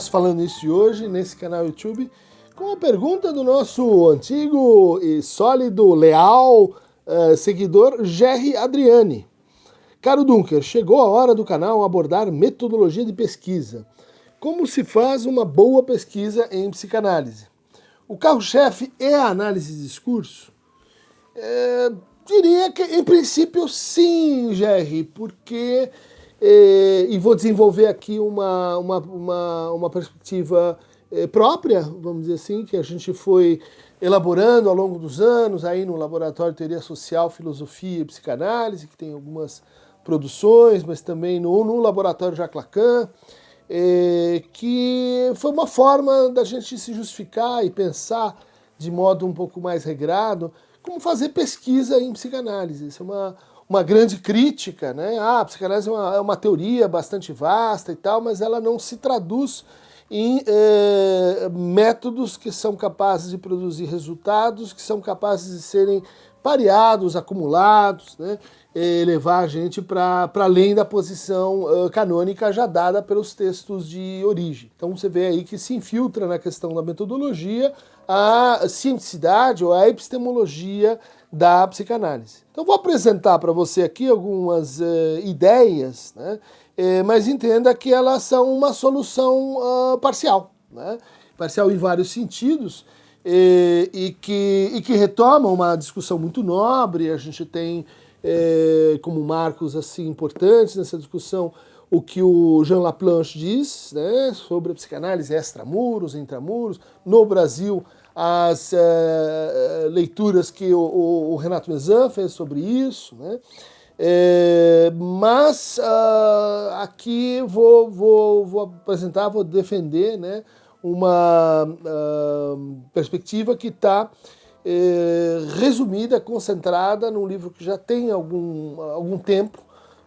nosso Falando Nisso de hoje, nesse canal YouTube, com a pergunta do nosso antigo e sólido, leal seguidor Jerry Adriani. Caro Dunker, chegou a hora do canal abordar metodologia de pesquisa. Como se faz uma boa pesquisa em psicanálise? O carro-chefe é a análise de discurso? Diria que, em princípio, sim, Jerry, porque... e vou desenvolver aqui uma perspectiva própria, vamos dizer assim, que a gente foi elaborando ao longo dos anos, aí no Laboratório de Teoria Social, Filosofia e Psicanálise, que tem algumas produções, mas também no Laboratório Jacques Lacan, que foi uma forma da gente se justificar e pensar de modo um pouco mais regrado como fazer pesquisa em psicanálise. Isso é uma grande crítica, né? A psicanálise é uma teoria bastante vasta e tal, mas ela não se traduz em métodos que são capazes de produzir resultados, que são capazes de serem pareados, acumulados, né? Levar a gente para além da posição canônica já dada pelos textos de origem. Então você vê aí que se infiltra na questão da metodologia a cientificidade ou a epistemologia da psicanálise. Então vou apresentar para você aqui algumas ideias, né? Mas entenda que elas são uma solução parcial, né? Parcial em vários sentidos, e que retomam uma discussão muito nobre. A gente tem como marcos assim importantes nessa discussão o que o Jean Laplanche diz, né, sobre a psicanálise extramuros, intramuros. No Brasil, as leituras que o Renato Mezan fez sobre isso, né? Mas aqui vou apresentar, vou defender, né, uma perspectiva que está resumida, concentrada num livro que já tem algum tempo,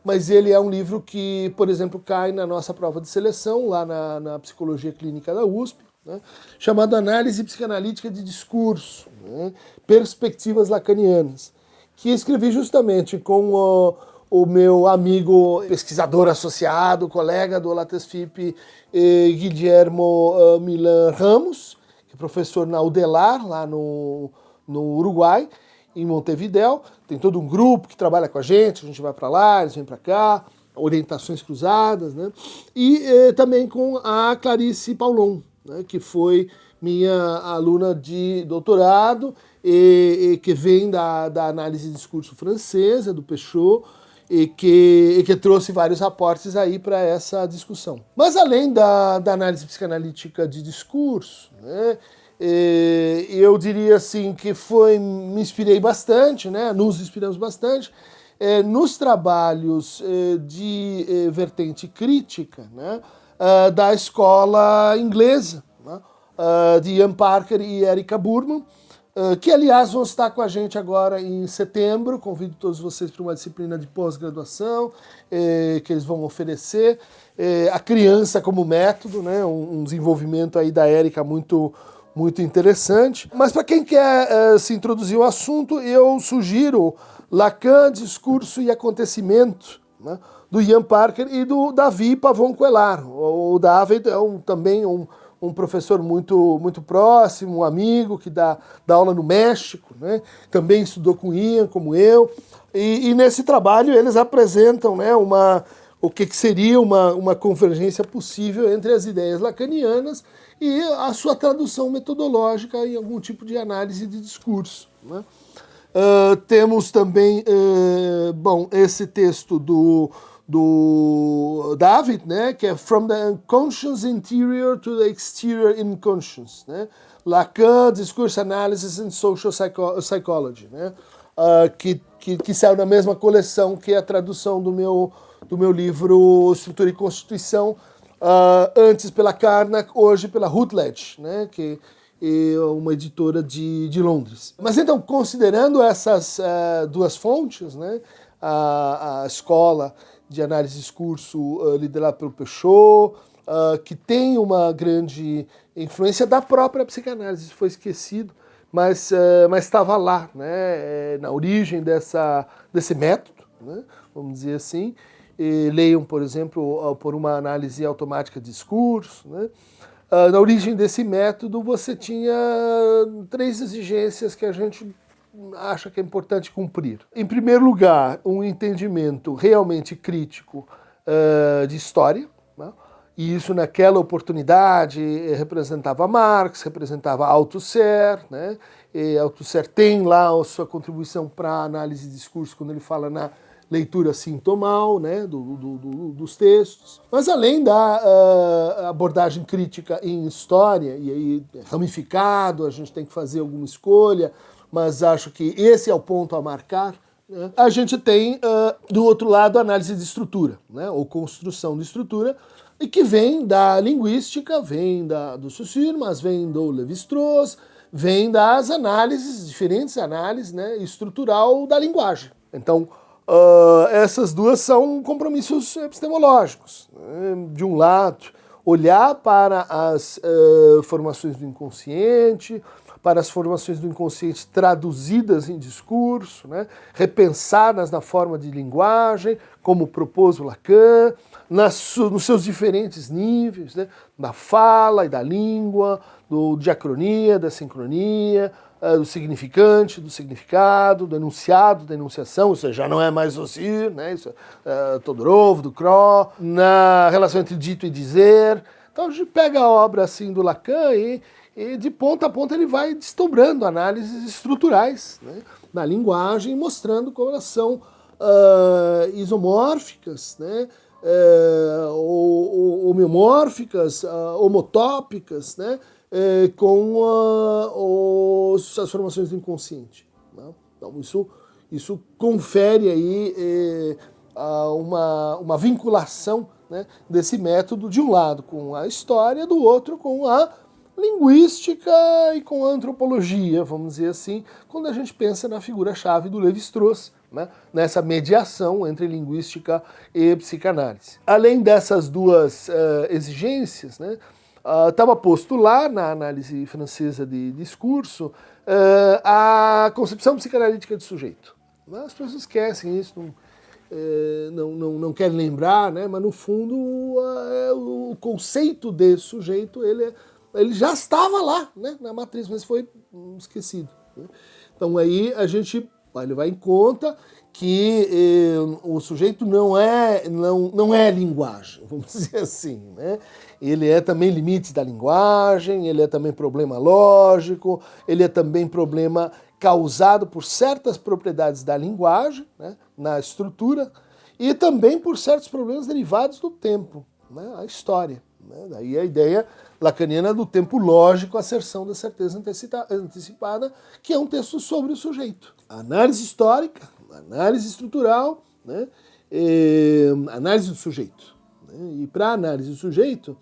mas ele é um livro que, por exemplo, cai na nossa prova de seleção, lá na Psicologia Clínica da USP, né, chamado Análise Psicanalítica de Discurso, né, Perspectivas Lacanianas, que escrevi justamente com o meu amigo pesquisador associado, colega do LatesFip, Guillermo Milan Ramos, que é professor na UDELAR, lá no Uruguai, em Montevidéu. Tem todo um grupo que trabalha com a gente vai para lá, eles vêm para cá, orientações cruzadas, né? E também com a Clarice Paulon, né, que foi minha aluna de doutorado e que vem da análise de discurso francesa, do Peixot, e que trouxe vários aportes aí para essa discussão. Mas além da análise psicanalítica de discurso, né, eu diria assim que me inspirei bastante, né, nos inspiramos bastante nos trabalhos de vertente crítica, né, da escola inglesa, né, de Ian Parker e Erica Burman, que aliás vão estar com a gente agora em setembro. Convido todos vocês para uma disciplina de pós-graduação que eles vão oferecer, a criança como método, né, um desenvolvimento aí da Erica muito interessante. Mas para quem quer se introduzir ao assunto, eu sugiro Lacan, Discurso e Acontecimento, né, do Ian Parker e do Davi Pavon Coellar. O David é também um professor muito próximo, um amigo que dá aula no México, né? Também estudou com Ian, como eu, e nesse trabalho eles apresentam, né, o que seria uma convergência possível entre as ideias lacanianas e a sua tradução metodológica em algum tipo de análise de discurso, né? Temos também esse texto do David, né, que é From the Unconscious Interior to the Exterior Inconscious, né? Lacan, Discourse Analysis and Social Psychology, né? Que saiu na mesma coleção que a tradução do meu livro Estrutura e Constituição, antes pela Carnac, hoje pela Routledge, né, que é uma editora de Londres. Mas então, considerando essas duas fontes, né, a escola de análise de discurso liderada pelo Peixot, que tem uma grande influência da própria psicanálise, isso foi esquecido, mas estava lá, né, na origem desse método, né, vamos dizer assim, leiam, por exemplo, por uma análise automática de discurso, né? Na origem desse método você tinha 3 exigências que a gente acha que é importante cumprir. Em primeiro lugar, um entendimento realmente crítico de história, né? E isso naquela oportunidade representava Marx, representava Althusser, né? E Althusser tem lá a sua contribuição para a análise de discurso quando ele fala na leitura sintomal, né, dos textos. Mas além da abordagem crítica em história, e aí é ramificado, a gente tem que fazer alguma escolha, mas acho que esse é o ponto a marcar, né? A gente tem, do outro lado, a análise de estrutura, né, ou construção de estrutura, e que vem da linguística, vem do Saussure, mas vem do Lévi-Strauss, vem das análises, diferentes análises, né, estrutural da linguagem. Então, essas duas são compromissos epistemológicos, né? De um lado, olhar para as formações do inconsciente, para as formações do inconsciente traduzidas em discurso, né? Repensá-las na forma de linguagem, como propôs o Lacan, nos seus diferentes níveis, né? Da fala e da língua, do diacronia, da sincronia, do significante, do significado, do enunciado, da enunciação, isso já não é mais Saussure, né? Isso é Todorov, Ducrot, na relação entre dito e dizer. Então a gente pega a obra assim do Lacan e de ponta a ponta ele vai desdobrando análises estruturais, né, na linguagem, mostrando como elas são isomórficas, né, homeomórficas, homotópicas, né, com as formações do inconsciente, né? Então isso confere aí uma vinculação, né, desse método de um lado com a história, do outro com a linguística e com a antropologia, vamos dizer assim, quando a gente pensa na figura-chave do Lévi-Strauss, né, nessa mediação entre linguística e psicanálise. Além dessas duas exigências, né, estava posto lá na análise francesa de discurso a concepção psicanalítica de sujeito. As pessoas esquecem isso, não querem lembrar, né, mas no fundo o conceito de sujeito ele já estava lá, né, na matriz, mas foi esquecido, né? Então aí a gente levar em conta que o sujeito não é linguagem, vamos dizer assim, né? Ele é também limites da linguagem, ele é também problema lógico, ele é também problema causado por certas propriedades da linguagem, né, na estrutura, e também por certos problemas derivados do tempo, né, a história. Né? Daí a ideia lacaniana do tempo lógico, a asserção da certeza antecipada, que é um texto sobre o sujeito. A análise histórica, a análise estrutural, né? Análise do sujeito. Né? E para a análise do sujeito,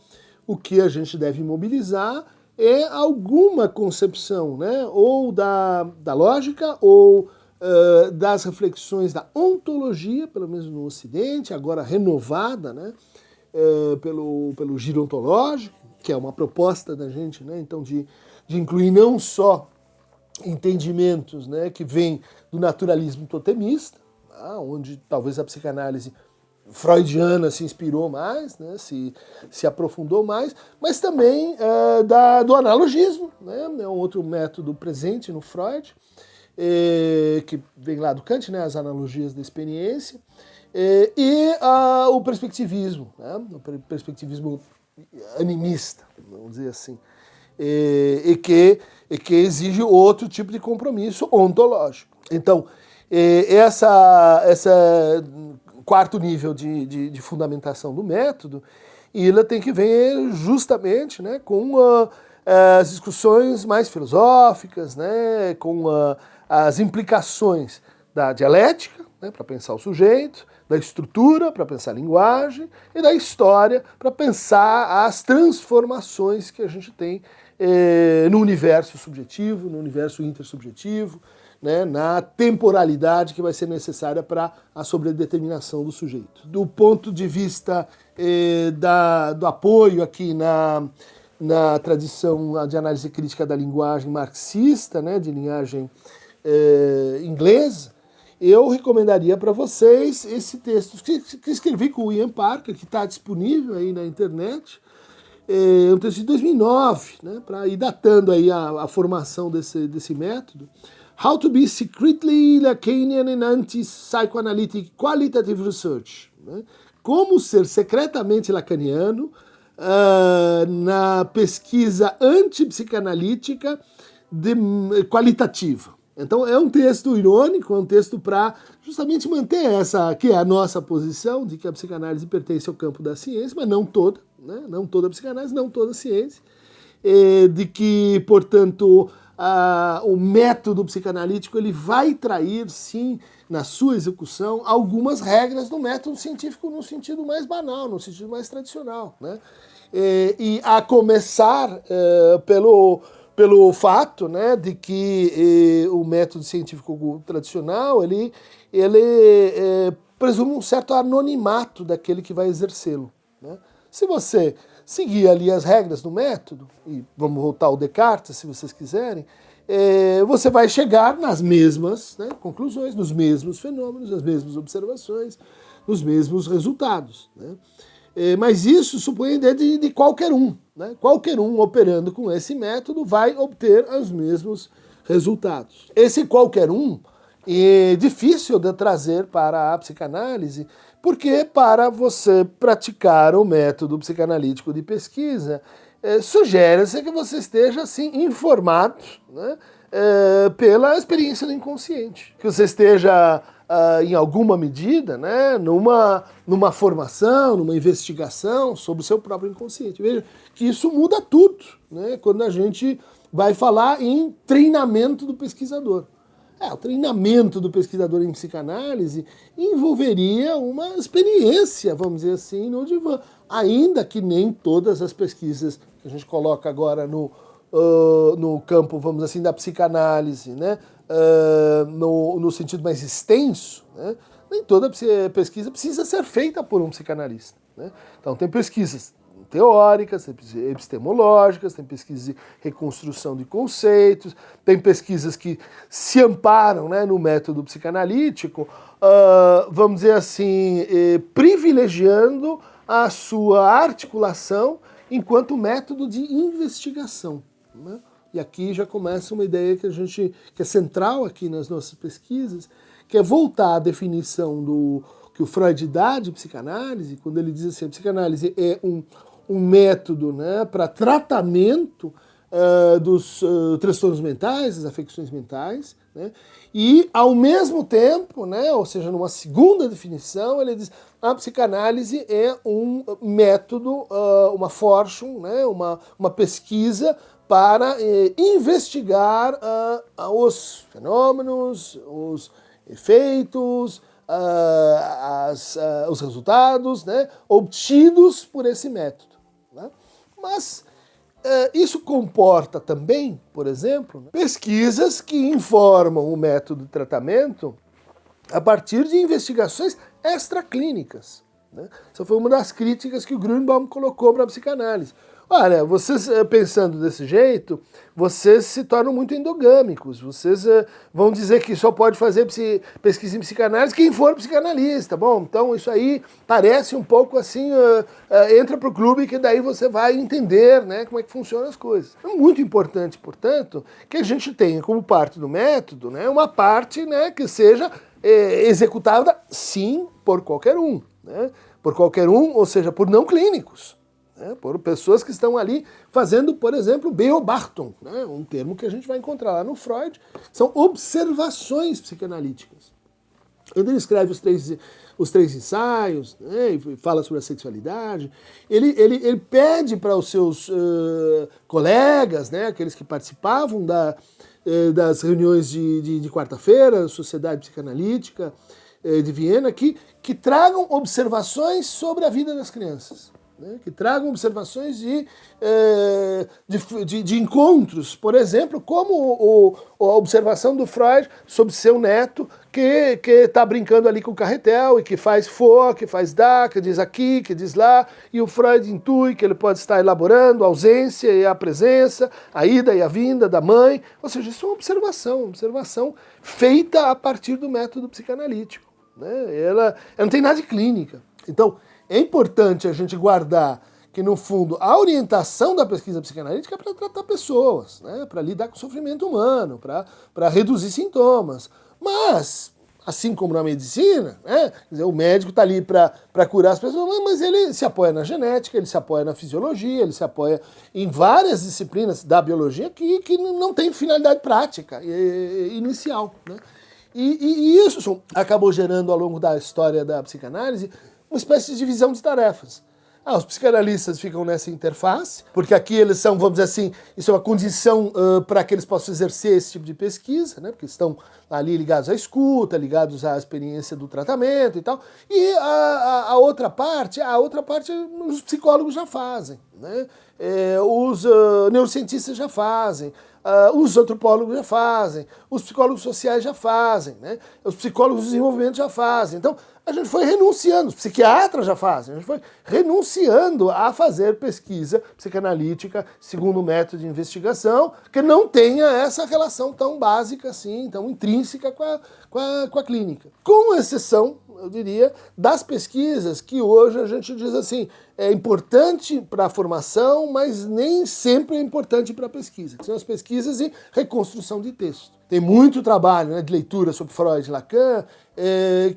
o que a gente deve mobilizar é alguma concepção, né? Ou da lógica, ou das reflexões da ontologia, pelo menos no Ocidente, agora renovada, né? Pelo giro ontológico, que é uma proposta da gente, né? Então de incluir não só entendimentos, né, que vêm do naturalismo totemista, tá? Onde talvez a psicanálise freudiana se inspirou mais, né, se aprofundou mais, mas também do analogismo, né, é um outro método presente no Freud, que vem lá do Kant, né, as analogias da experiência, e o perspectivismo, né, o perspectivismo animista, vamos dizer assim, e que exige outro tipo de compromisso ontológico. Então, essa quarto nível de fundamentação do método, ela tem que ver justamente, né, com as discussões mais filosóficas, né, com as implicações da dialética, né, para pensar o sujeito, da estrutura para pensar a linguagem e da história para pensar as transformações que a gente tem no universo subjetivo, no universo intersubjetivo, né, na temporalidade que vai ser necessária para a sobredeterminação do sujeito. Do ponto de vista do apoio aqui na tradição de análise crítica da linguagem marxista, né, de linhagem inglesa, eu recomendaria para vocês esse texto que escrevi com o Ian Parker, que está disponível aí na internet. É um texto de 2009, né, para ir datando aí a formação desse método. How to be secretly Lacanian in anti-psychoanalytic qualitative research. Né? Como ser secretamente lacaniano na pesquisa antipsicanalítica qualitativa. Então é um texto irônico, é um texto para justamente manter essa, que é a nossa posição, de que a psicanálise pertence ao campo da ciência, mas não toda, né? Não toda a psicanálise, não toda a ciência, de que, portanto, o método psicanalítico ele vai trair, sim, na sua execução, algumas regras do método científico no sentido mais banal, no sentido mais tradicional, né? E a começar pelo fato, né, de que o método científico tradicional ele presume um certo anonimato daquele que vai exercê-lo. Né? Se você seguir ali as regras do método, e vamos voltar ao Descartes, se vocês quiserem, você vai chegar nas mesmas, né, conclusões, nos mesmos fenômenos, nas mesmas observações, nos mesmos resultados. Né? Mas isso supõe a ideia de qualquer um. Né? Qualquer um operando com esse método vai obter os mesmos resultados. Esse qualquer um é difícil de trazer para a psicanálise, porque para você praticar o método psicanalítico de pesquisa, sugere-se que você esteja assim, informado, né, pela experiência do inconsciente, que você esteja em alguma medida, né, numa formação, numa investigação sobre o seu próprio inconsciente. Veja que isso muda tudo, né, quando a gente vai falar em treinamento do pesquisador. O treinamento do pesquisador em psicanálise envolveria uma experiência, vamos dizer assim, no divã. Ainda que nem todas as pesquisas que a gente coloca agora no campo, vamos dizer assim, da psicanálise, né, no sentido mais extenso, né, nem toda pesquisa precisa ser feita por um psicanalista. Né? Então tem pesquisas teóricas, tem epistemológicas, tem pesquisas de reconstrução de conceitos, tem pesquisas que se amparam, né, no método psicanalítico, vamos dizer assim, privilegiando a sua articulação enquanto método de investigação. Né? E aqui já começa uma ideia que é central aqui nas nossas pesquisas, que é voltar à definição que o Freud dá de psicanálise, quando ele diz assim, a psicanálise é um método, né, para tratamento dos transtornos mentais, das afecções mentais, né, e ao mesmo tempo, né, ou seja, numa segunda definição, ele diz a psicanálise é um método, uma Forschung, né, uma pesquisa para investigar os fenômenos, os efeitos, os resultados, né, obtidos por esse método. Né? Mas isso comporta também, por exemplo, pesquisas que informam o método de tratamento a partir de investigações extraclínicas. Né? Essa foi uma das críticas que o Grünbaum colocou para a psicanálise. Olha, vocês pensando desse jeito, vocês se tornam muito endogâmicos. Vocês vão dizer que só pode fazer pesquisa em psicanálise quem for psicanalista. Bom, então isso aí parece um pouco assim, entra para o clube que daí você vai entender, né, como é que funcionam as coisas. É muito importante, portanto, que a gente tenha como parte do método, né, uma parte, né, que seja executada, sim, por qualquer um. Né, por qualquer um, ou seja, por não clínicos. Por pessoas que estão ali fazendo, por exemplo, Beobachten, né? Um termo que a gente vai encontrar lá no Freud, são observações psicanalíticas. Ele escreve os três ensaios, né? E fala sobre a sexualidade, ele pede para os seus colegas, né? Aqueles que participavam das reuniões de quarta-feira, Sociedade Psicanalítica de Viena, que tragam observações sobre a vida das crianças. né, que tragam observações de encontros, por exemplo, como a observação do Freud sobre seu neto, que está brincando ali com o carretel e que faz for, que faz dá, que diz aqui, que diz lá, e o Freud intui que ele pode estar elaborando a ausência e a presença, a ida e a vinda da mãe, ou seja, isso é uma observação feita a partir do método psicanalítico, né? Ela não tem nada de clínica. Então, é importante a gente guardar que, no fundo, a orientação da pesquisa psicanalítica é para tratar pessoas, né? Para lidar com o sofrimento humano, para reduzir sintomas. Mas, assim como na medicina, né? Quer dizer, o médico está ali para curar as pessoas, mas ele se apoia na genética, ele se apoia na fisiologia, ele se apoia em várias disciplinas da biologia que não tem finalidade prática inicial, né? E isso acabou gerando, ao longo da história da psicanálise, uma espécie de divisão de tarefas. Os psicanalistas ficam nessa interface, porque aqui eles são, vamos dizer assim, isso é uma condição para que eles possam exercer esse tipo de pesquisa, né? Porque estão ali ligados à escuta, ligados à experiência do tratamento e tal. E a outra parte os psicólogos já fazem, né? Os neurocientistas já fazem, os antropólogos já fazem, os psicólogos sociais já fazem, né? Os psicólogos do desenvolvimento já fazem. Então, a gente foi renunciando, os psiquiatras já fazem, a gente foi renunciando a fazer pesquisa psicanalítica segundo o método de investigação, que não tenha essa relação tão básica assim, tão intrínseca com a clínica. Com exceção, eu diria, das pesquisas que hoje a gente diz assim, é importante para a formação, mas nem sempre é importante para a pesquisa, que são as pesquisas em reconstrução de texto. Tem muito trabalho, né, de leitura sobre Freud e Lacan,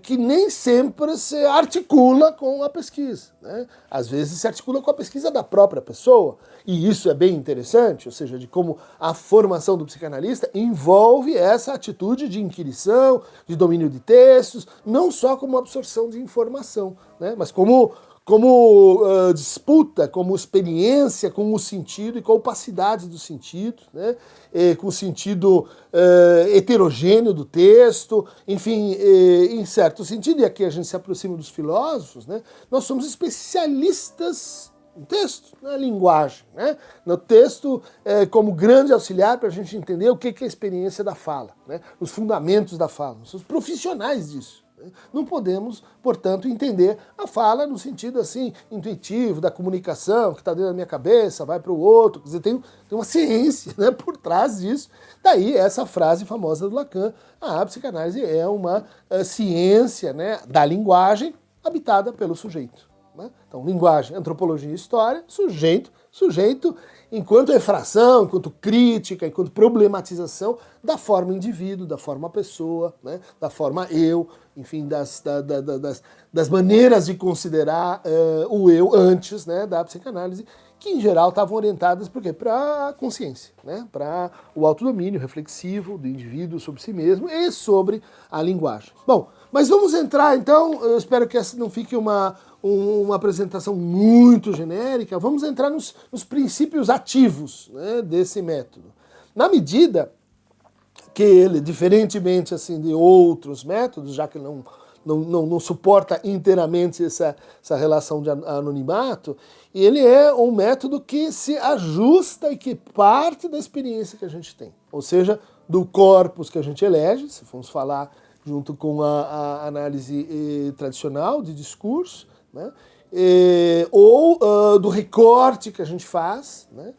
que nem sempre se articula com a pesquisa, né? Às vezes se articula com a pesquisa da própria pessoa, e isso é bem interessante, ou seja, de como a formação do psicanalista envolve essa atitude de inquirição, de domínio de textos, não só como absorção de informação, né, mas como disputa, como experiência com o sentido e com a opacidade do sentido, né? Com o sentido heterogêneo do texto, enfim, em certo sentido, e aqui a gente se aproxima dos filósofos, né? Nós somos especialistas no texto, na linguagem, né? No texto como grande auxiliar para a gente entender o que é a experiência da fala, né? Os fundamentos da fala, nós somos profissionais disso. Não podemos, portanto, entender a fala no sentido assim intuitivo, da comunicação, que está dentro da minha cabeça, vai para o outro. Quer dizer, tem uma ciência, né, por trás disso. Daí essa frase famosa do Lacan, a psicanálise é uma ciência, né, da linguagem habitada pelo sujeito, né? Então, linguagem, antropologia e história, sujeito enquanto efração, enquanto crítica, enquanto problematização da forma indivíduo, da forma pessoa, né, da forma eu, enfim, das maneiras de considerar o eu antes, né, da psicanálise, que em geral estavam orientadas para a consciência, né, para o autodomínio reflexivo do indivíduo sobre si mesmo e sobre a linguagem. Bom, mas vamos entrar então, eu espero que essa não fique uma apresentação muito genérica, vamos entrar nos princípios ativos, né, desse método. Na medida que ele, diferentemente assim, de outros métodos, já que não suporta inteiramente essa relação de anonimato, ele é um método que se ajusta e que parte da experiência que a gente tem. Ou seja, do corpus que a gente elege, se formos falar junto com a análise tradicional de discurso, né? Ou do recorte que a gente faz, né,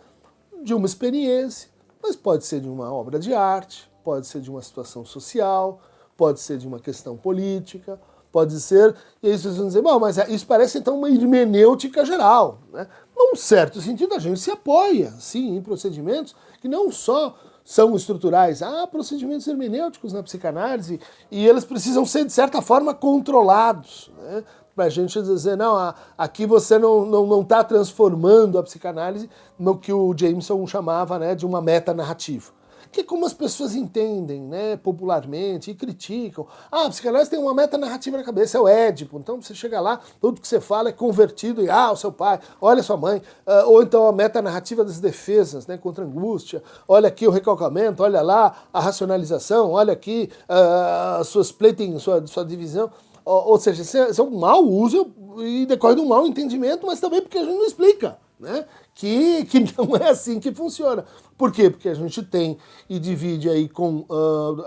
de uma experiência, mas pode ser de uma obra de arte, pode ser de uma situação social, pode ser de uma questão política, pode ser... E aí vocês vão dizer, bom, mas isso parece então uma hermenêutica geral, né? Num certo sentido, a gente se apoia, sim, em procedimentos que não só são estruturais, há procedimentos hermenêuticos na psicanálise e eles precisam ser, de certa forma, controlados, né? Para a gente dizer, não, aqui você não está transformando a psicanálise no que o Jameson chamava, né, de uma metanarrativa. Que é como as pessoas entendem, né, popularmente e criticam. A psicanálise tem uma metanarrativa na cabeça, é o Édipo. Então você chega lá, tudo que você fala é convertido em o seu pai, olha a sua mãe. Ou então a metanarrativa das defesas, né, contra a angústia. Olha aqui o recalcamento, olha lá a racionalização, olha aqui a sua splitting, sua divisão. Ou seja, isso é um mau uso, e decorre de um mau entendimento, mas também porque a gente não explica, né? Que não é assim que funciona. Por quê? Porque a gente tem e divide aí com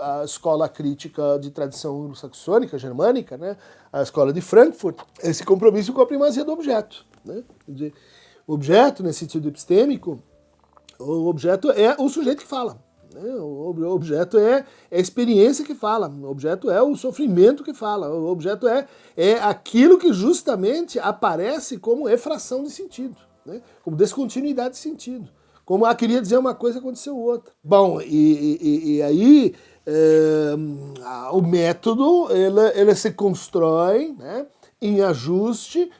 a escola crítica de tradição anglo-saxônica, germânica, né? A escola de Frankfurt, esse compromisso com a primazia do objeto, né? O objeto, nesse sentido epistêmico, o objeto é o sujeito que fala. O objeto é a experiência que fala, o objeto é o sofrimento que fala, o objeto é aquilo que justamente aparece como efração de sentido, né? Como descontinuidade de sentido, como queria dizer uma coisa, aconteceu outra. Bom, e aí o método ele se constrói, né, em ajuste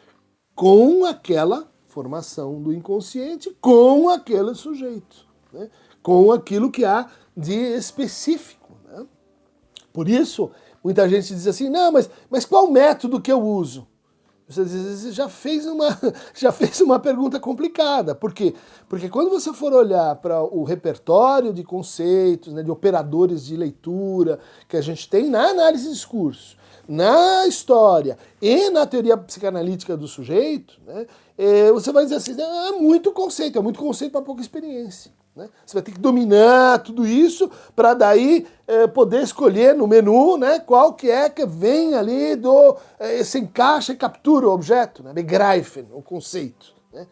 com aquela formação do inconsciente, com aquele sujeito, né? Com aquilo que há de específico, né? Por isso, muita gente diz assim, não, mas qual método que eu uso? Você já fez uma pergunta complicada. Por quê? Porque quando você for olhar para o repertório de conceitos, né, de operadores de leitura que a gente tem na análise de discurso, na história e na teoria psicanalítica do sujeito, né, você vai dizer assim, é muito conceito para pouca experiência. Né? Você vai ter que dominar tudo isso para daí poder escolher no menu, né, qual que vem ali se encaixa e captura o objeto, né? Begreifen, o conceito, né?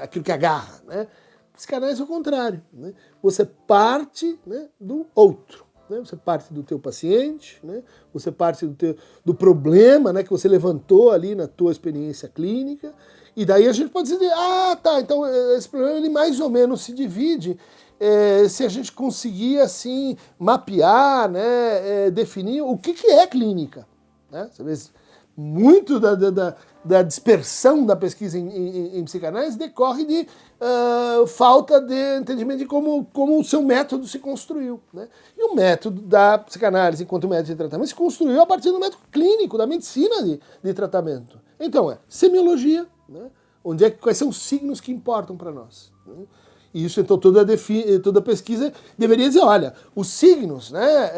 Aquilo que agarra. Né? Psicanálise é o contrário. Né? Você parte, né, do outro. Né? Você parte do teu paciente, né? Você parte do problema, né, que você levantou ali na tua experiência clínica, e daí a gente pode dizer, tá, então esse problema ele mais ou menos se divide se a gente conseguir assim mapear, né, definir o que é clínica. Né? Você vê, muito da dispersão da pesquisa em psicanálise decorre de falta de entendimento de como o seu método se construiu. Né? E o método da psicanálise, enquanto método de tratamento, se construiu a partir do método clínico, da medicina de tratamento. Então, semiologia, né? Quais são os signos que importam para nós. Né? E isso, então, toda pesquisa deveria dizer, olha, os signos, né,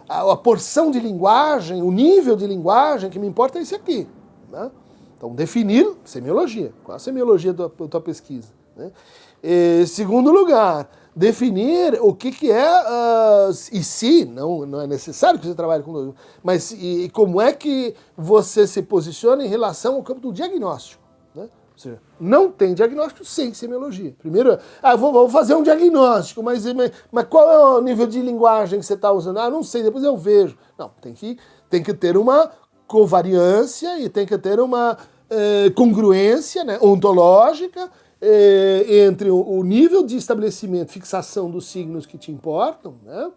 a porção de linguagem, o nível de linguagem que me importa é esse aqui. Né? Então, definir semiologia. Qual é a semiologia da tua pesquisa? Né? Segundo lugar, definir o que é, e se, não é necessário que você trabalhe com, mas e como é que você se posiciona em relação ao campo do diagnóstico. Né? Ou seja, não tem diagnóstico sem semiologia. Primeiro, vou fazer um diagnóstico, mas qual é o nível de linguagem que você está usando? Não sei, depois eu vejo. Não, tem que ter uma covariância e tem que ter uma congruência, né, ontológica entre o nível de estabelecimento, fixação dos signos que te importam, né?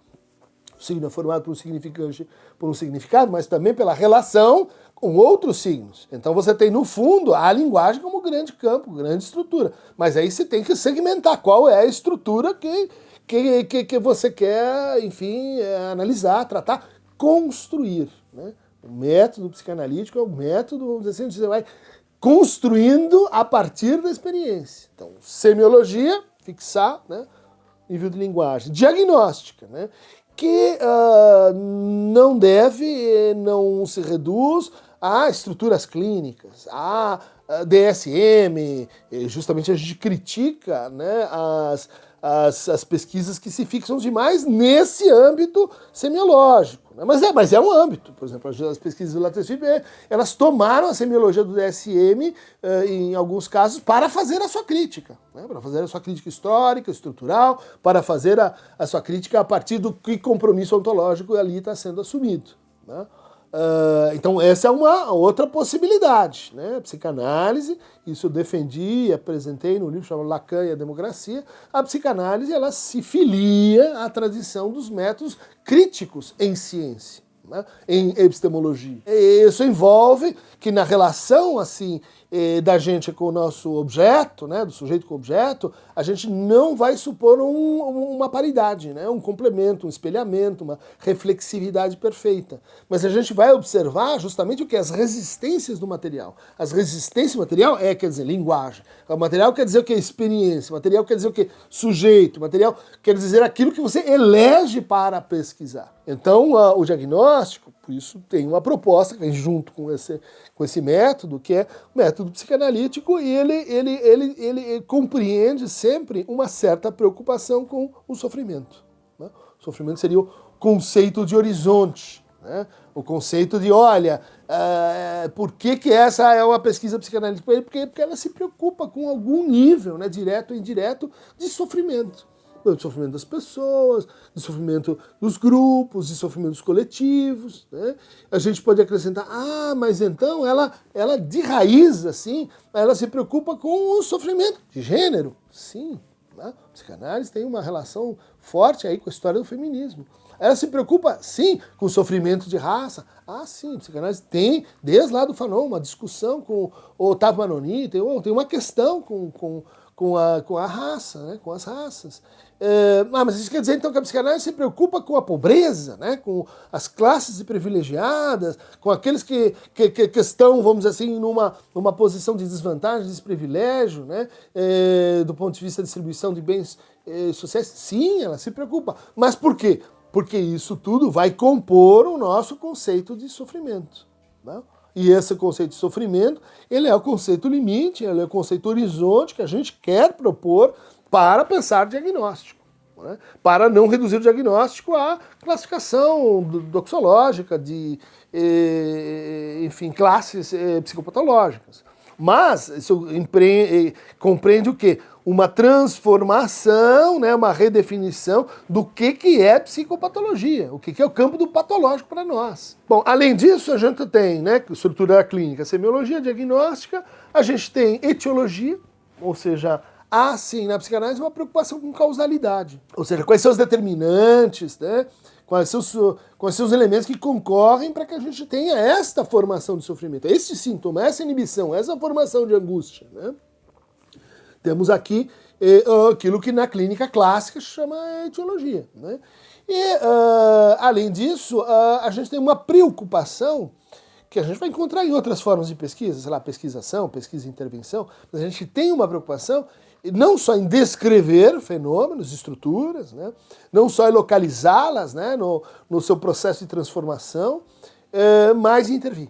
O signo é formado por um significante, por um significado, mas também pela relação com outros signos. Então você tem, no fundo, a linguagem como grande campo, grande estrutura. Mas aí você tem que segmentar qual é a estrutura que você quer, enfim, analisar, tratar, construir. Né? O método psicanalítico é um método, vamos dizer assim, você vai construindo a partir da experiência. Então, semiologia, fixar, né? Nível de linguagem. Diagnóstica, né? Que não se reduz a estruturas clínicas, a DSM, justamente a gente critica, né, as pesquisas que se fixam demais nesse âmbito semiológico. Né? Mas é um âmbito. Por exemplo, as pesquisas do Latesfib, elas tomaram a semiologia do DSM, em alguns casos, para fazer a sua crítica. Né? Para fazer a sua crítica histórica, estrutural, para fazer a sua crítica a partir do que compromisso ontológico ali está sendo assumido. Né? Então essa é uma outra possibilidade, né? Psicanálise, isso eu defendi e apresentei no livro chamado Lacan e a Democracia. A psicanálise, ela se filia à tradição dos métodos críticos em ciência, né? Em epistemologia. E isso envolve que na relação assim da gente com o nosso objeto, né, do sujeito com o objeto, a gente não vai supor uma paridade, né, um complemento, um espelhamento, uma reflexividade perfeita. Mas a gente vai observar justamente o que? As resistências do material. As resistências do material quer dizer, linguagem. O material quer dizer o que? Experiência. O material quer dizer o que? Sujeito. O material quer dizer aquilo que você elege para pesquisar. Então, o diagnóstico diagnóstico. Por isso tem uma proposta que vem junto com esse método, que é o método psicanalítico, e ele compreende sempre uma certa preocupação com o sofrimento. Né? O sofrimento seria o conceito de horizonte, né? O conceito de, olha, por que essa é uma pesquisa psicanalítica para ele? Porque ela se preocupa com algum nível, né, direto ou indireto, de sofrimento. De sofrimento das pessoas, de sofrimento dos grupos, de sofrimento dos coletivos. Né? A gente pode acrescentar, mas então ela de raiz, assim, ela se preocupa com o sofrimento de gênero. Sim, né? A psicanálise tem uma relação forte aí com a história do feminismo. Ela se preocupa, sim, com o sofrimento de raça. Sim, a psicanálise tem, desde lá do Fanon, uma discussão com o Otávio Manoni, tem uma questão com a raça, né, com as raças. Mas isso quer dizer então que a psicanálise se preocupa com a pobreza, né, com as classes privilegiadas, com aqueles que estão, vamos dizer assim, numa posição de desvantagem, de desprivilégio, né, do ponto de vista da distribuição de bens sociais. Sim, ela se preocupa. Mas por quê? Porque isso tudo vai compor o nosso conceito de sofrimento. Né? E esse conceito de sofrimento, ele é o conceito limite, ele é o conceito horizonte que a gente quer propor para pensar diagnóstico. Né? Para não reduzir o diagnóstico à classificação doxológica de, enfim, classes psicopatológicas. Mas isso compreende o quê? Uma transformação, né, uma redefinição do que é psicopatologia, o que é o campo do patológico para nós. Bom, além disso, a gente tem, né, estrutura clínica, semiologia, diagnóstica, a gente tem etiologia, ou seja, há sim na psicanálise uma preocupação com causalidade, ou seja, quais são os determinantes, né, quais são os elementos que concorrem para que a gente tenha esta formação de sofrimento, esse sintoma, essa inibição, essa formação de angústia, né? Temos aqui aquilo que na clínica clássica chama etiologia. Né? E, além disso, a gente tem uma preocupação que a gente vai encontrar em outras formas de pesquisa, sei lá, pesquisação, pesquisa e intervenção, mas a gente tem uma preocupação não só em descrever fenômenos, estruturas, né? Não só em localizá-las, né, no seu processo de transformação, mas em intervir.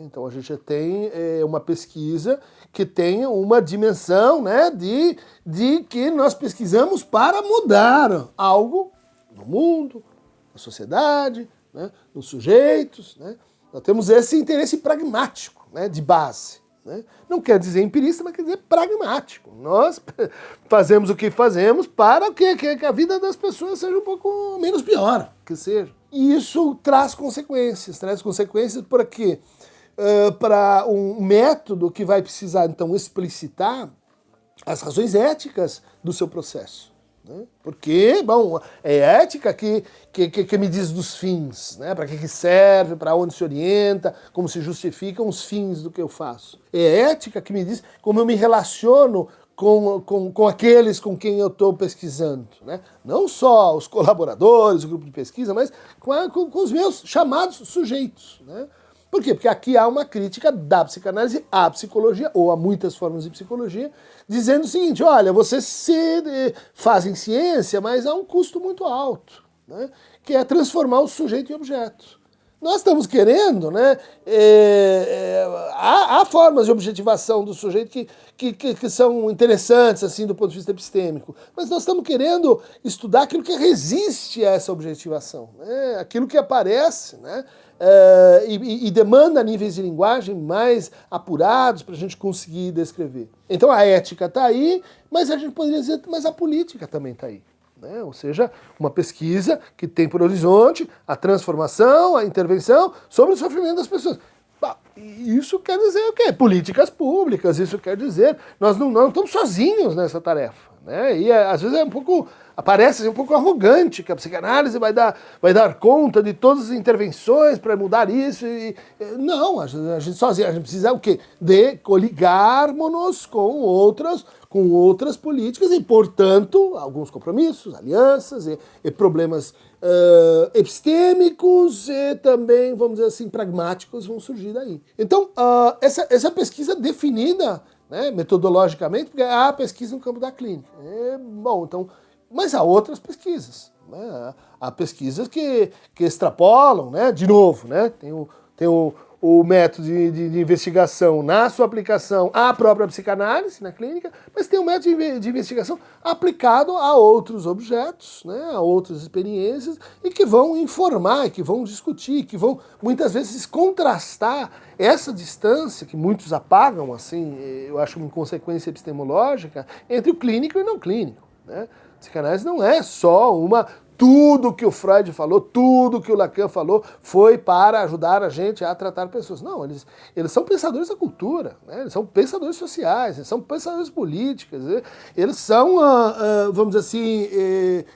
Então a gente tem uma pesquisa que tem uma dimensão, né, de que nós pesquisamos para mudar algo no mundo, na sociedade, né, nos sujeitos. Né? Nós temos esse interesse pragmático, né, de base. Né? Não quer dizer empirista, mas quer dizer pragmático. Nós fazemos o que fazemos para que a vida das pessoas seja um pouco menos pior, que seja. E isso traz consequências para quê? Para um método que vai precisar, então, explicitar as razões éticas do seu processo. Né? Porque, bom, é ética que me diz dos fins, né? Para que serve, para onde se orienta, como se justificam os fins do que eu faço. É ética que me diz como eu me relaciono com aqueles com quem eu estou pesquisando. Né? Não só os colaboradores, o grupo de pesquisa, mas com os meus chamados sujeitos. Né? Por quê? Porque aqui há uma crítica da psicanálise à psicologia, ou a muitas formas de psicologia, dizendo o seguinte, olha, vocês fazem ciência, mas há um custo muito alto, né? Que é transformar o sujeito em objeto. Nós estamos querendo, né? Há formas de objetivação do sujeito que são interessantes, assim, do ponto de vista epistêmico, mas nós estamos querendo estudar aquilo que resiste a essa objetivação, né? Aquilo que aparece, né? E demanda níveis de linguagem mais apurados para a gente conseguir descrever. Então a ética está aí, mas a gente poderia dizer, mas a política também está aí. Né? Ou seja, uma pesquisa que tem por horizonte a transformação, a intervenção sobre o sofrimento das pessoas. Isso quer dizer o quê? Políticas públicas, isso quer dizer, nós não estamos sozinhos nessa tarefa. Né? E às vezes parece um pouco arrogante que a psicanálise vai dar conta de todas as intervenções para mudar isso. Não, a gente sozinho, a gente precisa o quê? De coligarmos-nos com outras políticas e, portanto, alguns compromissos, alianças e problemas epistêmicos e também, vamos dizer assim, pragmáticos vão surgir daí. Então, essa pesquisa definida, né, metodologicamente, porque há pesquisa no campo da clínica. Bom, então, mas há outras pesquisas. Né? Há pesquisas que extrapolam, né? De novo, né? Tem o método de investigação na sua aplicação à própria psicanálise, na clínica, mas tem o método de investigação aplicado a outros objetos, né, a outras experiências, e que vão informar, que vão discutir, que vão muitas vezes contrastar essa distância, que muitos apagam, assim, eu acho uma inconsequência epistemológica, entre o clínico e o não clínico. Né? Psicanálise não é só tudo que o Freud falou, tudo que o Lacan falou foi para ajudar a gente a tratar pessoas. Não, eles são pensadores da cultura, né? Eles são pensadores sociais, eles são pensadores políticos, eles são, vamos dizer assim,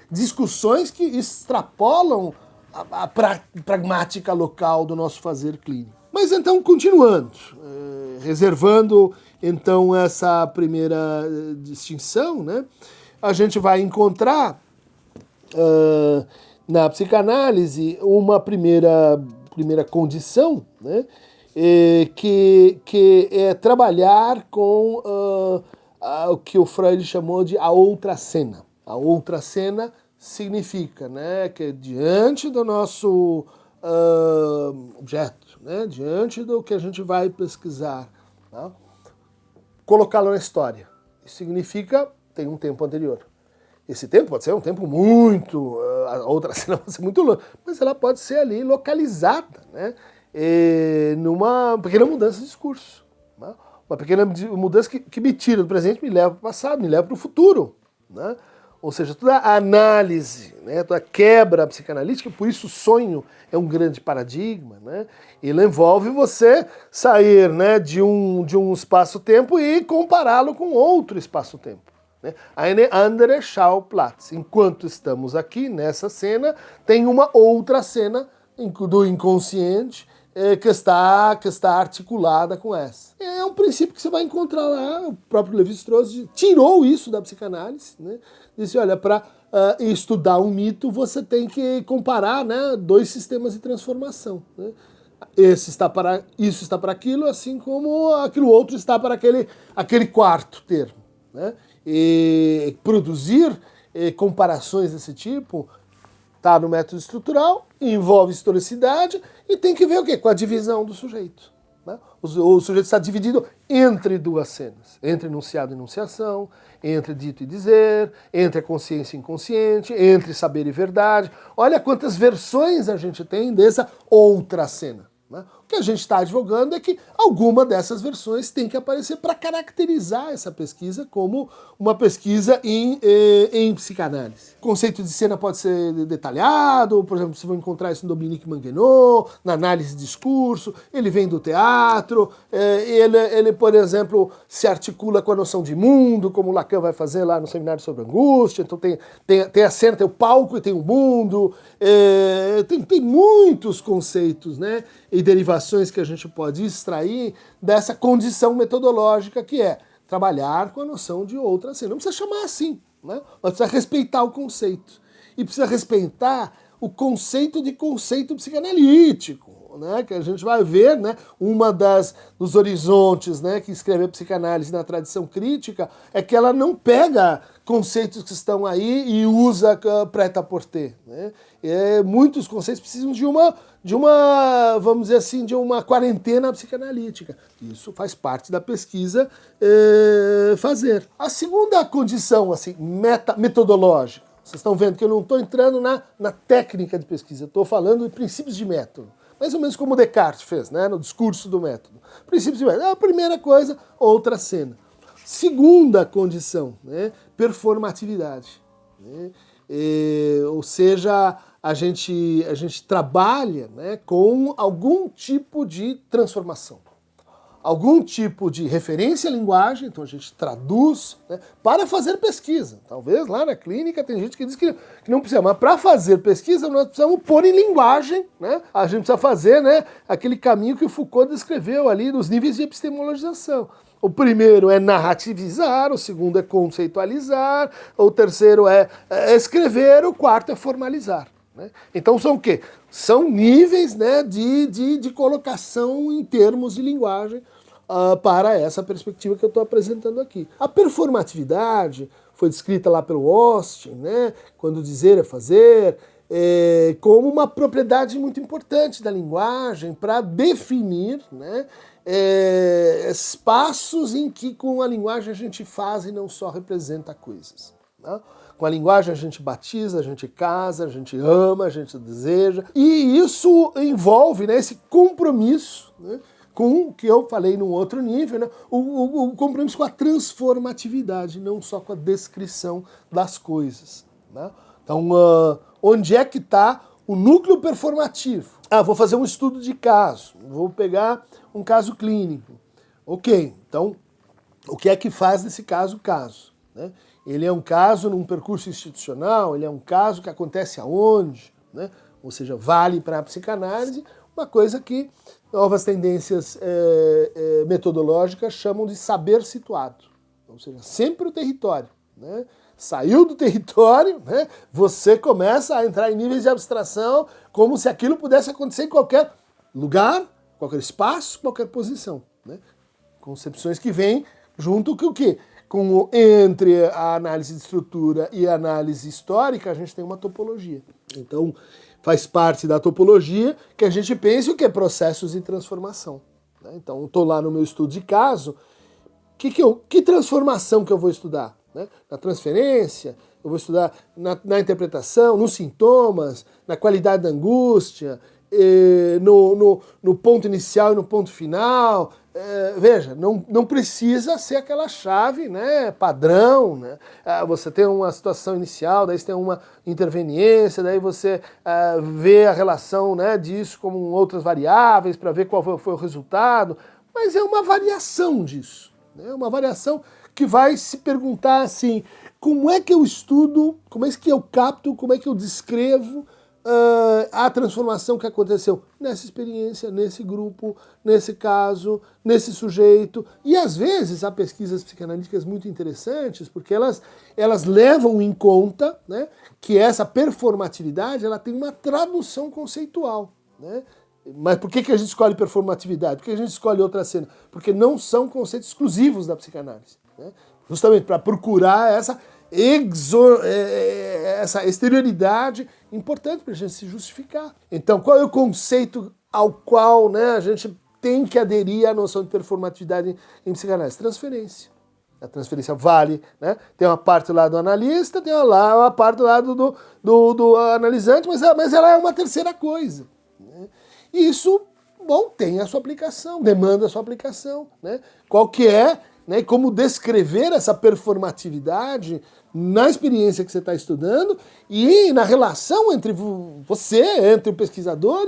discussões que extrapolam a pragmática local do nosso fazer clínico. Mas então, continuando, reservando então essa primeira distinção, né? A gente vai encontrar na psicanálise uma primeira condição, né, que é trabalhar com o que o Freud chamou de a outra cena. A outra cena significa, né, que diante do nosso objeto, né, diante do que a gente vai pesquisar, tá, colocá-lo na história. Isso significa tem um tempo anterior. Esse tempo pode ser um tempo muito, a outra cena pode ser muito longa, mas ela pode ser ali localizada, né, numa pequena mudança de discurso. Né, uma pequena mudança que me tira do presente, me leva para o passado, me leva para o futuro. Né, ou seja, toda a análise, né, toda a quebra psicanalítica, por isso o sonho é um grande paradigma. Né, ele envolve você sair, né, de um espaço-tempo e compará-lo com outro espaço-tempo. Eine andere Schauplatz. Enquanto estamos aqui nessa cena, tem uma outra cena do inconsciente que está articulada com essa. É um princípio que você vai encontrar lá, o próprio Lévi-Strauss tirou isso da psicanálise, né? Disse, olha, para estudar um mito, você tem que comparar, né, dois sistemas de transformação. Né? Isso está para aquilo, assim como aquilo outro está para aquele quarto termo. Né? E produzir comparações desse tipo está no método estrutural, envolve historicidade e tem que ver o quê? Com a divisão do sujeito. Né? O sujeito está dividido entre duas cenas, entre enunciado e enunciação, entre dito e dizer, entre a consciência e inconsciente, entre saber e verdade. Olha quantas versões a gente tem dessa outra cena. Né? O que a gente está advogando é que alguma dessas versões tem que aparecer para caracterizar essa pesquisa como uma pesquisa em psicanálise. O conceito de cena pode ser detalhado, por exemplo, você vai encontrar isso no Dominique Manguenot, na análise de discurso, ele vem do teatro, ele, por exemplo, se articula com a noção de mundo, como Lacan vai fazer lá no seminário sobre angústia, então tem a cena, tem o palco e tem o mundo, tem muitos conceitos, né, e derivações que a gente pode extrair dessa condição metodológica que é trabalhar com a noção de outra cena. Não precisa chamar assim, né? Mas precisa respeitar o conceito. E precisa respeitar o conceito de conceito psicanalítico, né? Que a gente vai ver, né? Dos horizontes, né, que escreve a psicanálise na tradição crítica é que ela não pega conceitos que estão aí e usa prêt-à-porter. Né? Muitos conceitos precisam de uma, vamos dizer assim, de uma quarentena psicanalítica. Isso faz parte da pesquisa fazer. A segunda condição, assim, metodológica, vocês estão vendo que eu não estou entrando na técnica de pesquisa, eu estou falando de princípios de método. Mais ou menos como Descartes fez, né, no discurso do método. Princípios de método. A primeira coisa, outra cena. Segunda condição, né, performatividade. Né, ou seja, a gente trabalha, né, com algum tipo de transformação. Algum tipo de referência à linguagem, então a gente traduz, né, para fazer pesquisa. Talvez lá na clínica tem gente que diz que não precisa, mas para fazer pesquisa nós precisamos pôr em linguagem, né? A gente precisa fazer, né, aquele caminho que o Foucault descreveu ali dos níveis de epistemologização. O primeiro é narrativizar, o segundo é conceitualizar, o terceiro é escrever, o quarto é formalizar. Né? Então são o quê? São níveis, né, de colocação em termos de linguagem para essa perspectiva que eu estou apresentando aqui. A performatividade foi descrita lá pelo Austin, né, quando dizer é fazer, como uma propriedade muito importante da linguagem para definir, né, espaços em que com a linguagem a gente faz e não só representa coisas. Né? Com a linguagem a gente batiza, a gente casa, a gente ama, a gente deseja. E isso envolve, né, esse compromisso, né, com o que eu falei num outro nível, né, o compromisso com a transformatividade, não só com a descrição das coisas. Né? Então, onde é que está o núcleo performativo? Vou fazer um estudo de caso, vou pegar um caso clínico. Ok, então, o que é que faz desse caso? Né? Ele é um caso num percurso institucional, ele é um caso que acontece aonde? Né? Ou seja, vale para a psicanálise, uma coisa que novas tendências metodológicas chamam de saber situado. Ou seja, sempre o território. Né? Saiu do território, né? Você começa a entrar em níveis de abstração como se aquilo pudesse acontecer em qualquer lugar, qualquer espaço, qualquer posição. Né? Concepções que vêm junto com o quê? Entre a análise de estrutura e a análise histórica, a gente tem uma topologia. Então, faz parte da topologia que a gente pense o que é processos de transformação. Né? Então, eu estou lá no meu estudo de caso, que transformação que eu vou estudar? Né? Na transferência, eu vou estudar na interpretação, nos sintomas, na qualidade da angústia, no ponto inicial e no ponto final. Veja, não precisa ser aquela chave, né, padrão. Né? Você tem uma situação inicial, daí você tem uma interveniência, daí você vê a relação, né, disso com outras variáveis para ver qual foi o resultado. Mas é uma variação disso. É uma variação que vai se perguntar assim, como é que eu estudo, como é que eu capto, como é que eu descrevo a transformação que aconteceu nessa experiência, nesse grupo, nesse caso, nesse sujeito. E às vezes há pesquisas psicanalíticas muito interessantes, porque elas levam em conta, né, que essa performatividade ela tem uma tradução conceitual. Né? Mas por que a gente escolhe performatividade? Por que a gente escolhe outra cena? Porque não são conceitos exclusivos da psicanálise. Né? Justamente para procurar essa exterioridade importante para a gente se justificar. Então, qual é o conceito ao qual, né, a gente tem que aderir à noção de performatividade em psicanálise? Transferência. A transferência vale, né? Tem uma parte lá do analista, tem uma parte do lado do analisante, mas ela é uma terceira coisa. Né? E isso, bom, tem a sua aplicação, demanda a sua aplicação. Né? Qual que é, né, como descrever essa performatividade na experiência que você está estudando e na relação entre você, entre o pesquisador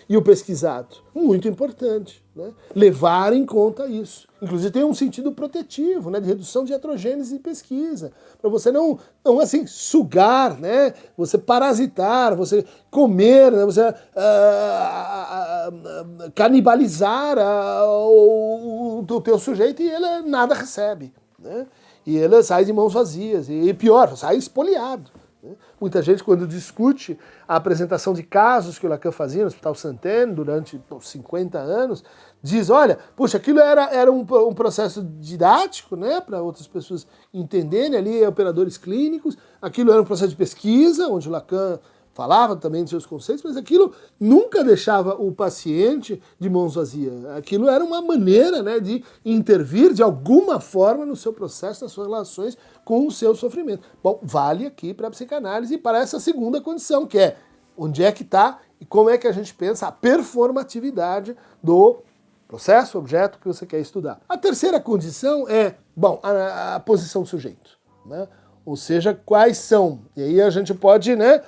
e o pesquisado. Muito importante, né? Levar em conta isso. Inclusive tem um sentido protetivo, né, de redução de heterogênese de pesquisa, para você não assim, sugar, né, você parasitar, você comer, né, você canibalizar o teu sujeito e ele nada recebe. Né? E ele sai de mãos vazias, e pior, sai espoliado. Né? Muita gente, quando discute a apresentação de casos que o Lacan fazia no Hospital Santen durante 50 anos, diz, olha, puxa, aquilo era um processo didático, né, para outras pessoas entenderem, ali operadores clínicos, aquilo era um processo de pesquisa, onde o Lacan falava também dos seus conceitos, mas aquilo nunca deixava o paciente de mãos vazias. Aquilo era uma maneira, né, de intervir de alguma forma no seu processo, nas suas relações com o seu sofrimento. Bom, vale aqui para a psicanálise e para essa segunda condição, que é onde é que está e como é que a gente pensa a performatividade do processo, objeto que você quer estudar. A terceira condição é, bom, a posição do sujeito. Né? Ou seja, quais são, e aí a gente pode, né,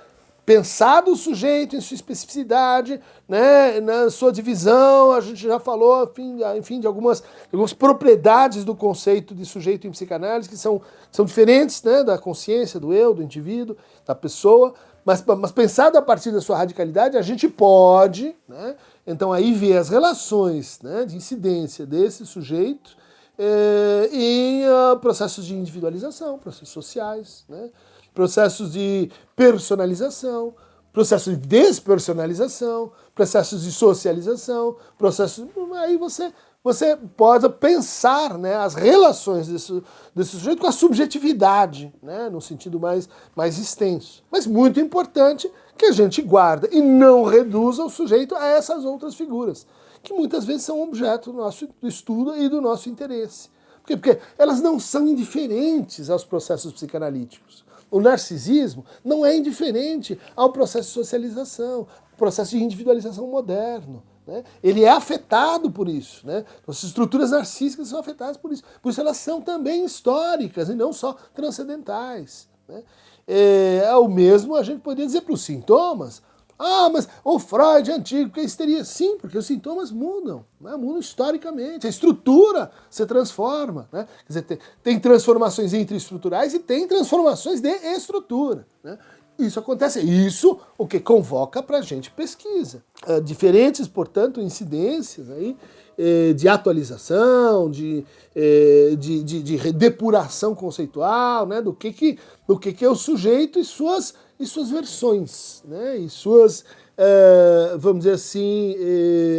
pensar do sujeito em sua especificidade, né, na sua divisão, a gente já falou, enfim, de algumas propriedades do conceito de sujeito em psicanálise que são diferentes, né, da consciência, do eu, do indivíduo, da pessoa, mas pensado a partir da sua radicalidade, a gente pode, né, então aí ver as relações, né, de incidência desse sujeito em processos de individualização, processos sociais, né, processos de personalização, processos de despersonalização, processos de socialização, processos... Aí você você possa pensar, né, as relações desse sujeito com a subjetividade, né, no sentido mais extenso. Mas muito importante que a gente guarde e não reduza o sujeito a essas outras figuras, que muitas vezes são objeto do nosso estudo e do nosso interesse. Por quê? Porque elas não são indiferentes aos processos psicanalíticos. O narcisismo não é indiferente ao processo de socialização, processo de individualização moderno. Né? Ele é afetado por isso. Né? As estruturas narcísicas são afetadas por isso. Por isso elas são também históricas e não só transcendentais. Né? O mesmo a gente poderia dizer para os sintomas. Ah, mas o Freud é antigo, porque histeria? Sim, porque os sintomas mudam, né? Mudam historicamente, a estrutura se transforma. Né? Quer dizer, tem transformações intraestruturais e tem transformações de estrutura. Né? Isso acontece, isso o que convoca para a gente pesquisa. Diferentes, portanto, incidências aí, de atualização, de depuração conceitual, né, do que é o sujeito e suas versões, né, e suas, vamos dizer assim,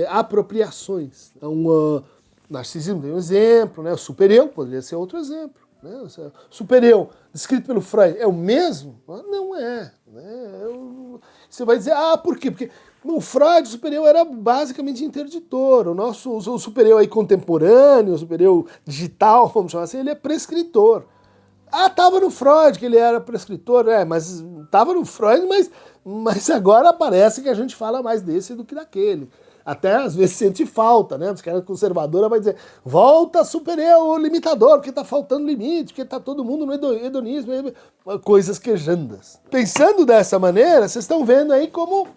apropriações. Então, narcisismo tem um exemplo, né, o super-eu poderia ser outro exemplo. Né, o super-eu, descrito pelo Freud, é o mesmo? Não é. Né, você vai dizer, por quê? Porque no Freud, o super-eu era basicamente interditor. O super-eu aí contemporâneo, o super-eu digital, vamos chamar assim, ele é prescritor. Tava no Freud que ele era prescritor, mas tava no Freud, mas agora parece que a gente fala mais desse do que daquele. Até às vezes sente falta, né? Os caras conservadora vai dizer, volta super-eu limitador, porque tá faltando limite, porque tá todo mundo no hedonismo, coisas quejandas. Pensando dessa maneira, vocês estão vendo aí como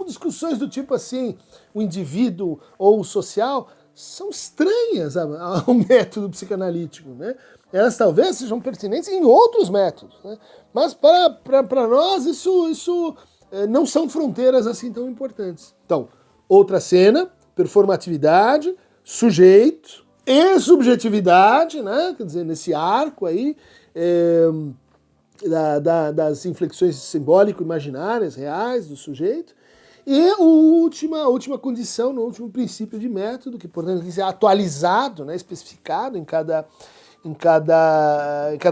discussões do tipo assim, o indivíduo ou o social, são estranhas ao método psicanalítico, né? Elas talvez sejam pertinentes em outros métodos, né? Mas para nós isso não são fronteiras assim tão importantes. Então, outra cena, performatividade, sujeito e subjetividade, né? Quer dizer, nesse arco aí, das inflexões simbólico-imaginárias, reais do sujeito. E a última condição, no último princípio de método, que portanto é atualizado, né, especificado em cada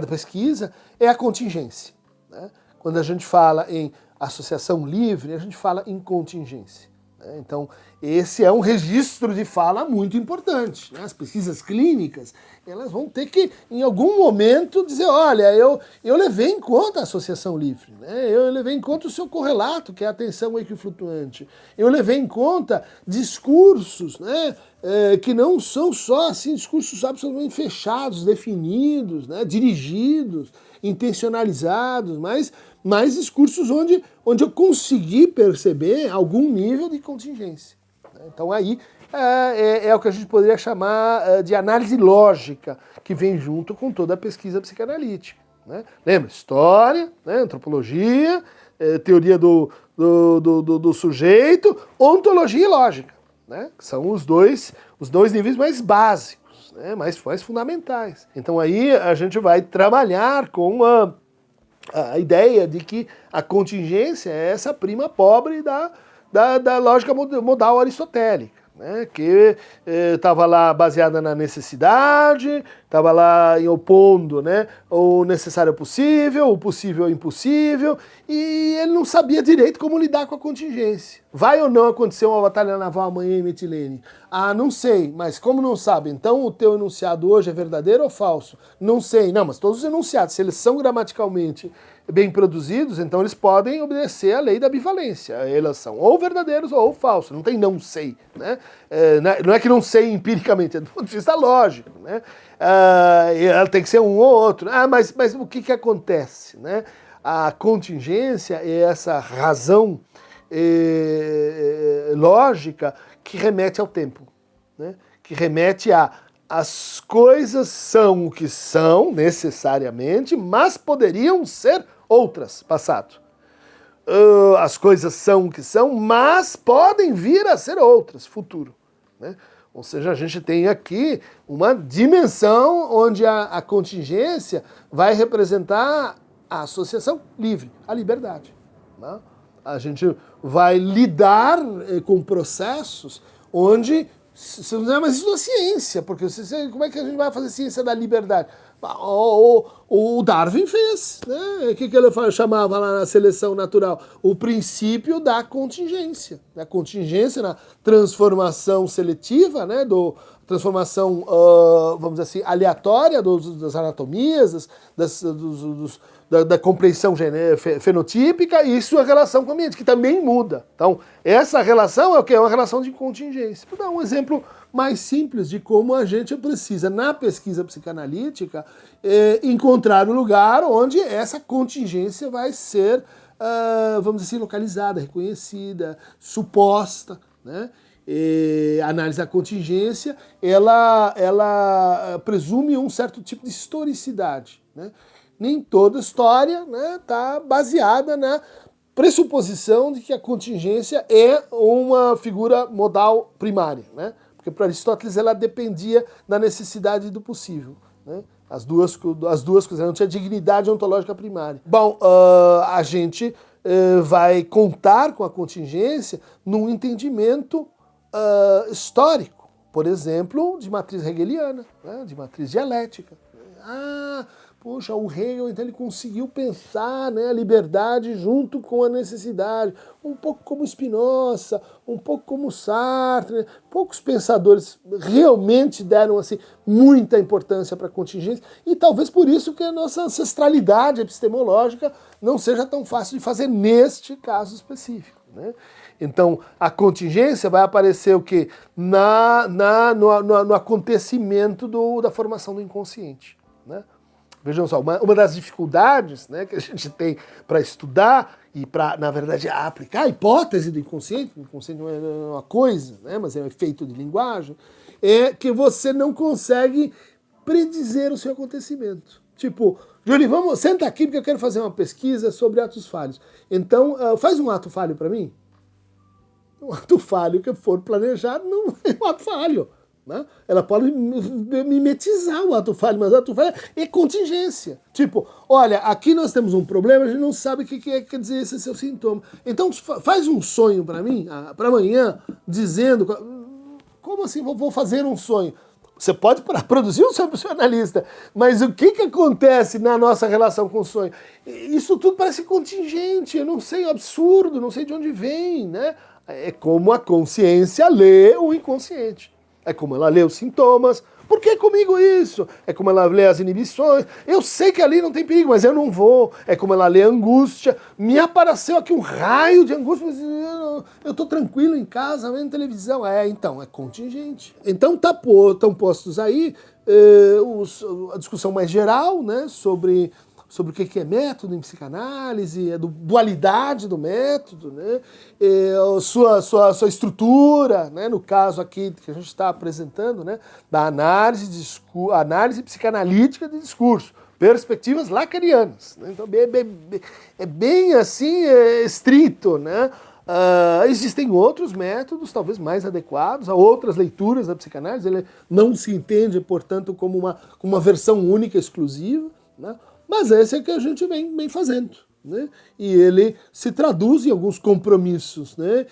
pesquisa, é a contingência. Né? Quando a gente fala em associação livre, a gente fala em contingência. Né? Então, esse é um registro de fala muito importante. Né? As pesquisas clínicas, elas vão ter que, em algum momento, dizer, olha, eu levei em conta a associação livre, né? Eu levei em conta o seu correlato, que é a atenção equiflutuante. Eu levei em conta discursos, né, que não são só assim, discursos absolutamente fechados, definidos, né, dirigidos, intencionalizados, mas discursos onde eu consegui perceber algum nível de contingência. Então aí é o que a gente poderia chamar de análise lógica, que vem junto com toda a pesquisa psicanalítica. Né? Lembra? História, né? Antropologia, teoria do sujeito, ontologia e lógica. Né? Que são os dois níveis mais básicos, né? mais fundamentais. Então aí a gente vai trabalhar com a ideia de que a contingência é essa prima pobre da lógica modal aristotélica, né, que estava lá baseada na necessidade, estava lá opondo, né, o necessário ao possível, o possível ao impossível, e ele não sabia direito como lidar com a contingência. Vai ou não acontecer uma batalha naval amanhã em Mitilene? Não sei, mas como não sabe, então o teu enunciado hoje é verdadeiro ou falso? Não sei, não, mas todos os enunciados, se eles são gramaticalmente bem produzidos, então eles podem obedecer à lei da bivalência. Elas são ou verdadeiros ou falsos, não tem não sei. Né? Não é que não sei empiricamente, é do ponto de vista lógico. Né? Ela tem que ser um ou outro. Mas o que acontece? Né? A contingência é essa razão lógica que remete ao tempo. Né? Que remete as coisas são o que são, necessariamente, mas poderiam ser outras, passado. As coisas são o que são, mas podem vir a ser outras, futuro. Né? Ou seja, a gente tem aqui uma dimensão onde a contingência vai representar a associação livre, a liberdade. Né? A gente vai lidar com processos onde Mas isso não é ciência, porque como é que a gente vai fazer ciência da liberdade? O Darwin fez, né? O que ele chamava lá na seleção natural? O princípio da contingência. A contingência na transformação seletiva, né? Transformação, vamos dizer assim, aleatória das anatomias, da compreensão fenotípica e sua relação com o ambiente, que também muda. Então, essa relação é o que? É uma relação de contingência. Vou dar um exemplo mais simples de como a gente precisa, na pesquisa psicanalítica, encontrar um lugar onde essa contingência vai ser, vamos dizer assim, localizada, reconhecida, suposta, né? A análise da contingência, ela presume um certo tipo de historicidade, né? Nem toda história está baseada na pressuposição de que a contingência é uma figura modal primária, né? Porque para Aristóteles ela dependia da necessidade do possível, né? As duas coisas, não tinha dignidade ontológica primária. Bom, a gente vai contar com a contingência num entendimento histórico, por exemplo, de matriz hegeliana, né? De matriz dialética. Poxa, o Hegel, então, ele conseguiu pensar, né, a liberdade junto com a necessidade, um pouco como Spinoza, um pouco como Sartre, né? Poucos pensadores realmente deram assim, muita importância para a contingência, e talvez por isso que a nossa ancestralidade epistemológica não seja tão fácil de fazer neste caso específico, né? Então, a contingência vai aparecer o quê? No acontecimento da formação do inconsciente, né? Vejam só, uma das dificuldades, né, que a gente tem para estudar e para, na verdade, aplicar a hipótese do inconsciente, o inconsciente não é uma coisa, né, mas é um efeito de linguagem, é que você não consegue predizer o seu acontecimento. Tipo, Júlio, senta aqui porque eu quero fazer uma pesquisa sobre atos falhos. Então, faz um ato falho para mim. Um ato falho que for planejado não é um ato falho. Né? Ela pode mimetizar o ato falho, mas o ato falho é contingência. Tipo, olha, aqui nós temos um problema, a gente não sabe o que quer dizer esse seu sintoma. Então faz um sonho para mim, para amanhã, dizendo... Como assim vou fazer um sonho? Você pode produzir um sonho para o seu analista, mas o que acontece na nossa relação com o sonho? Isso tudo parece contingente, eu não sei, absurdo, não sei de onde vem, né? É como a consciência lê o inconsciente. É como ela lê os sintomas. Por que comigo isso? É como ela lê as inibições. Eu sei que ali não tem perigo, mas eu não vou. É como ela lê a angústia. Me apareceu aqui um raio de angústia, mas eu estou tranquilo em casa, vendo televisão. Então, é contingente. Então, estão postos aí a discussão mais geral, né, sobre o que é método em psicanálise, a dualidade do método, né? Sua estrutura, né? No caso aqui que a gente está apresentando, né? Da análise psicanalítica de discurso, perspectivas lacanianas, né? Então é bem assim estrito, né? Existem outros métodos, talvez mais adequados, a outras leituras da psicanálise. Ele não se entende, portanto, como uma versão única, exclusiva, né? Mas esse é que a gente vem fazendo, né? E ele se traduz em alguns compromissos, né,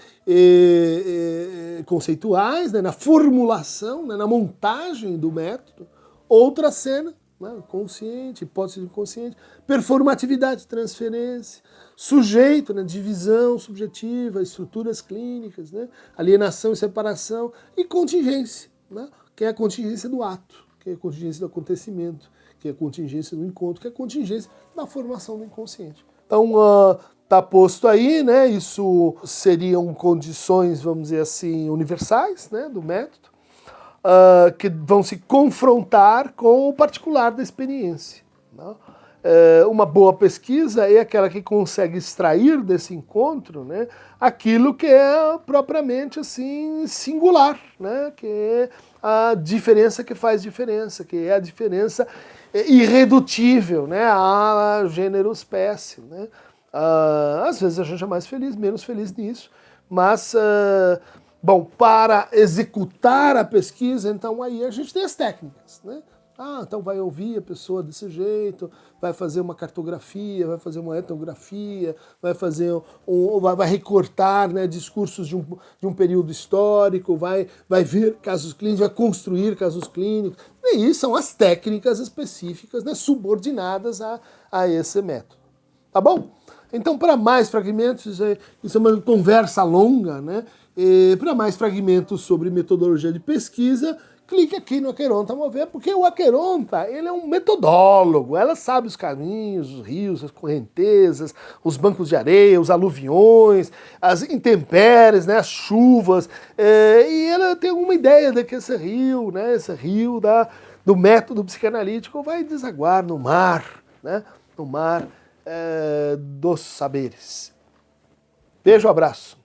conceituais, né, na formulação, né, na montagem do método. Outra cena, né, consciente, hipótese do inconsciente, performatividade, transferência, sujeito, né, divisão subjetiva, estruturas clínicas, né, alienação e separação, e contingência, né, que é a contingência do ato, que é a contingência do acontecimento, que é a contingência do encontro, que é a contingência da formação do inconsciente. Então, está posto aí, né? Isso seriam condições, vamos dizer assim, universais, né, do método, que vão se confrontar com o particular da experiência, né? Uma boa pesquisa é aquela que consegue extrair desse encontro, né, aquilo que é propriamente assim singular, né, que é a diferença que faz diferença, que é a diferença irredutível, né, a gênero, espécie, né? Às vezes a gente é mais feliz, menos feliz nisso, mas bom, para executar a pesquisa, então aí a gente tem as técnicas, né? Ah, então vai ouvir a pessoa desse jeito, vai fazer uma cartografia, vai fazer uma etnografia, vai fazer vai recortar, né, discursos de um período histórico, vai ver casos clínicos, vai construir casos clínicos. E isso são as técnicas específicas, né, subordinadas a esse método. Tá bom? Então, para mais fragmentos, isso é uma conversa longa, né? Para mais fragmentos sobre metodologia de pesquisa, clique aqui no Aqueronta Mover, porque o Aqueronta, ele é um metodólogo, ela sabe os caminhos, os rios, as correntezas, os bancos de areia, os aluviões, as intempéries, né, as chuvas, e ela tem uma ideia de que esse rio, né, do método psicanalítico vai desaguar no mar, né, no mar dos saberes. Beijo, abraço.